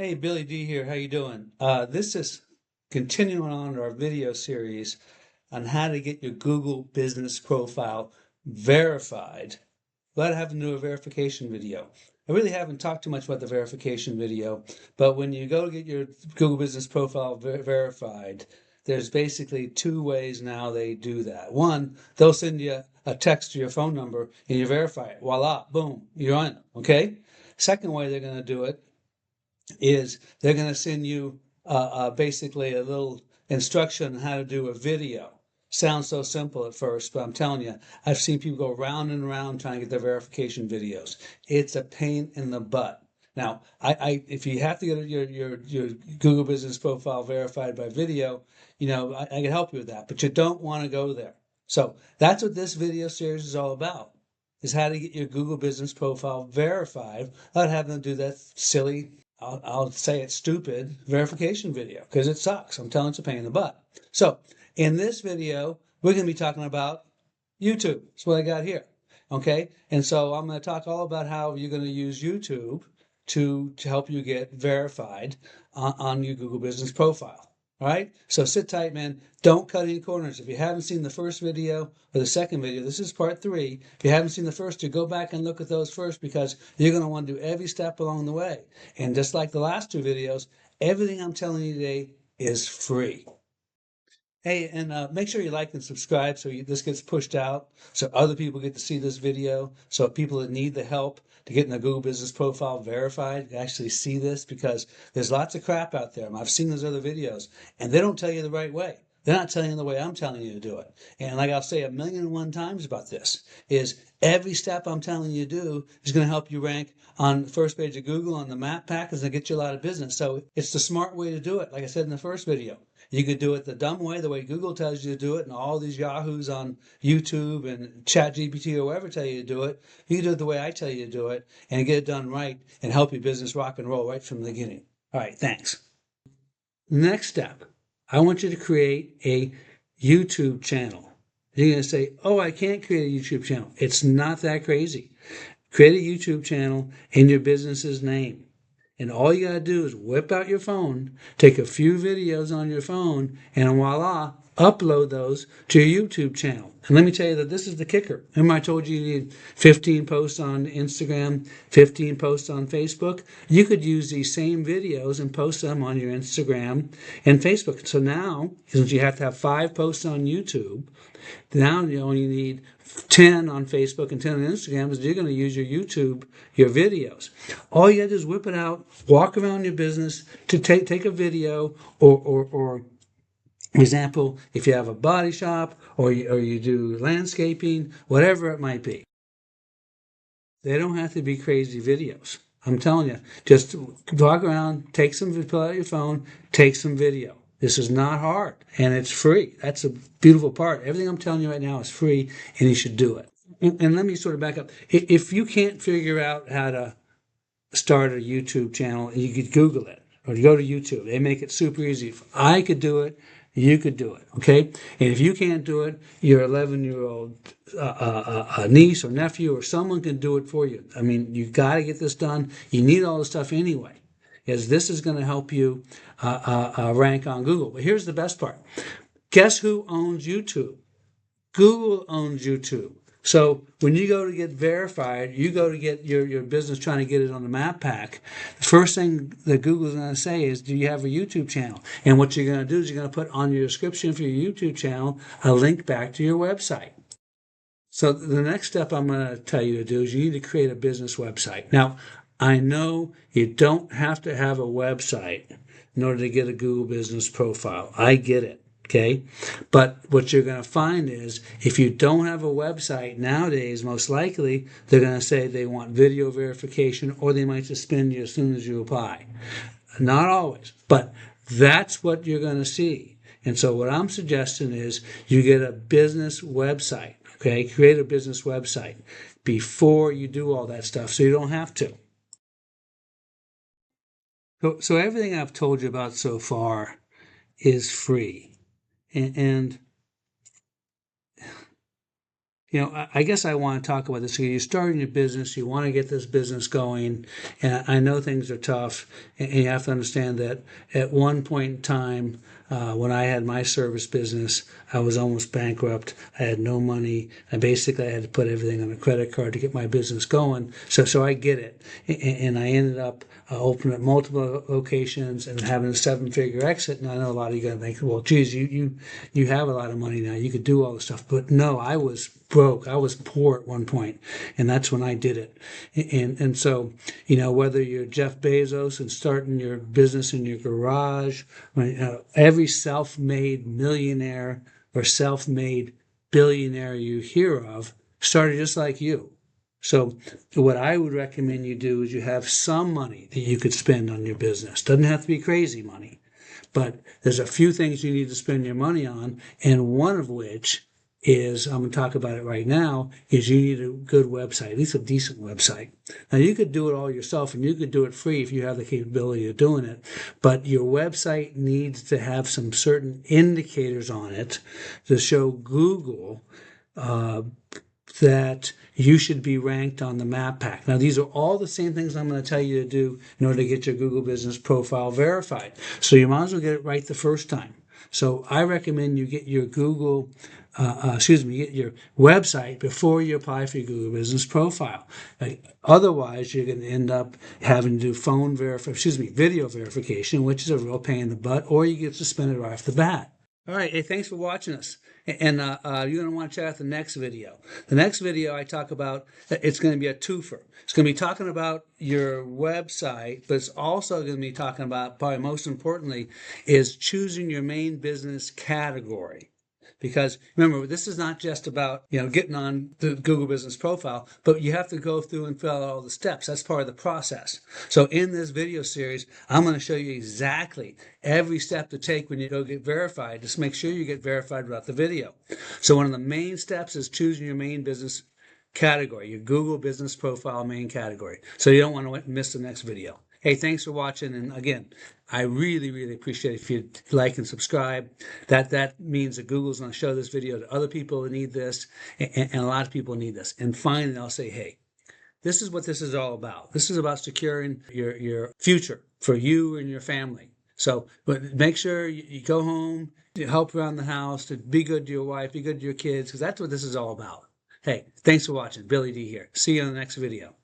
Hey, Billy D here. How you doing? This is continuing on our video series on how to get your Google business profile verified without having to do a verification video. I really haven't talked too much about the verification video, but when you go to get your Google business profile verified, there's basically two ways now they do that. One, they'll send you a text to your phone number and you verify it. Voila, boom, you're on. Okay? Second way they're going to do it is they're going to send you basically a little instruction on how to do a video. Sounds so simple at first, but I'm telling you, I've seen people go round and round trying to get their verification videos. It's a pain in the butt. Now, if you have to get your Google Business profile verified by video, I can help you with that, but you don't want to go there. So that's what this video series is all about, is how to get your Google Business profile verified without having to do that silly, I'll say it's stupid, verification video, because it sucks. I'm telling you, it's a pain in the butt. So in this video, we're going to be talking about YouTube. That's what I got here. Okay. And so I'm going to talk all about how you're going to use YouTube to help you get verified on your Google Business profile. All right. So sit tight, man. Don't cut any corners. If you haven't seen the first video or the second video, this is part 3. If you haven't seen the first two, go back and look at those first, because you're going to want to do every step along the way. And just like the last 2 videos, everything I'm telling you today is free. Hey, and make sure you like and subscribe so this gets pushed out, so other people get to see this video, so people that need the help to get in their Google Business profile verified can actually see this, because there's lots of crap out there. I've seen those other videos, and they don't tell you the right way. They're not telling you the way I'm telling you to do it. And like I'll say 1,000,001 times about this, is every step I'm telling you to do is going to help you rank on the first page of Google on the map pack, is going to get you a lot of business. So it's the smart way to do it, like I said in the first video. You could do it the dumb way, the way Google tells you to do it, and all these yahoos on YouTube and ChatGPT or whoever tell you to do it. You can do it the way I tell you to do it and get it done right and help your business rock and roll right from the beginning. All right, thanks. Next step, I want you to create a YouTube channel. You're going to say, oh, I can't create a YouTube channel. It's not that crazy. Create a YouTube channel in your business's name. And all you got to do is whip out your phone, take a few videos on your phone, and voila, upload those to your YouTube channel. And let me tell you that this is the kicker. Remember I told you you need 15 posts on Instagram, 15 posts on Facebook? You could use these same videos and post them on your Instagram and Facebook. So now, since you have to have 5 posts on YouTube, now you only need 10 on Facebook and 10 on Instagram, because you're going to use your YouTube, your videos. All you got to do is whip it out, walk around your business to take a video, or example, if you have a body shop or you do landscaping, whatever it might be. They don't have to be crazy videos. I'm telling you, just walk around, pull out your phone, take some video. This is not hard, and it's free. That's a beautiful part. Everything I'm telling you right now is free, and you should do it. And let me sort of back up. If you can't figure out how to start a YouTube channel, you could Google it or go to YouTube. They make it super easy. If I could do it, you could do it, okay? And if you can't do it, your 11-year-old niece or nephew or someone can do it for you. I mean, you got to get this done. You need all this stuff anyway, because this is going to help you rank on Google. But here's the best part. Guess who owns YouTube? Google owns YouTube. So when you go to get verified, you go to get your business trying to get it on the map pack, the first thing that Google's going to say is, do you have a YouTube channel? And what you're going to do is you're going to put on your description for your YouTube channel a link back to your website. So the next step I'm going to tell you to do is you need to create a business website. Now, I know you don't have to have a website in order to get a Google business profile. I get it. Okay, but what you're going to find is, if you don't have a website nowadays, most likely they're going to say they want video verification, or they might suspend you as soon as you apply. Not always, but that's what you're going to see. And so what I'm suggesting is you get a business website. Okay, create a business website before you do all that stuff, so you don't have to. So everything I've told you about so far is free. And I guess I want to talk about this. You're starting your business, you want to get this business going, and I know things are tough, and you have to understand that at one point in time, when I had my service business, I was almost bankrupt. I had no money. I had to put everything on a credit card to get my business going. So I get it, and I ended up opening up multiple locations and having a 7-figure exit. And I know a lot of you are going to think, well, geez, you have a lot of money now. You could do all this stuff. But no, I was broke. I was poor at one point, and that's when I did it. And so, whether you're Jeff Bezos and starting your business in your garage, every self-made millionaire or self-made billionaire you hear of started just like you. So what I would recommend you do is you have some money that you could spend on your business. Doesn't have to be crazy money, but there's a few things you need to spend your money on, and one of which is, I'm going to talk about it right now, is you need a good website, at least a decent website. Now, you could do it all yourself, and you could do it free if you have the capability of doing it, but your website needs to have some certain indicators on it to show Google that you should be ranked on the map pack. Now, these are all the same things I'm going to tell you to do in order to get your Google Business Profile verified. So you might as well get it right the first time. So I recommend you get your get your website before you apply for your Google Business Profile. Otherwise, you're going to end up having to do video verification, which is a real pain in the butt, or you get suspended right off the bat. All right, hey, thanks for watching us. And you're going to want to check out the next video. The next video I talk about, it's going to be a twofer. It's going to be talking about your website, but it's also going to be talking about, probably most importantly, is choosing your main business category. Because remember, this is not just about, getting on the Google Business Profile, but you have to go through and fill out all the steps. That's part of the process. So in this video series, I'm going to show you exactly every step to take when you go get verified. Just make sure you get verified throughout the video. So one of the main steps is choosing your main business category, your Google Business Profile main category. So you don't want to miss the next video. Hey, thanks for watching. And again, I really, really appreciate it if you like and subscribe. That means that Google's going to show this video to other people who need this, and a lot of people need this. And finally, I'll say, hey, this is what this is all about. This is about securing your future for you and your family. So but make sure you go home, to help around the house, to be good to your wife, be good to your kids, because that's what this is all about. Hey, thanks for watching. Billy D here. See you in the next video.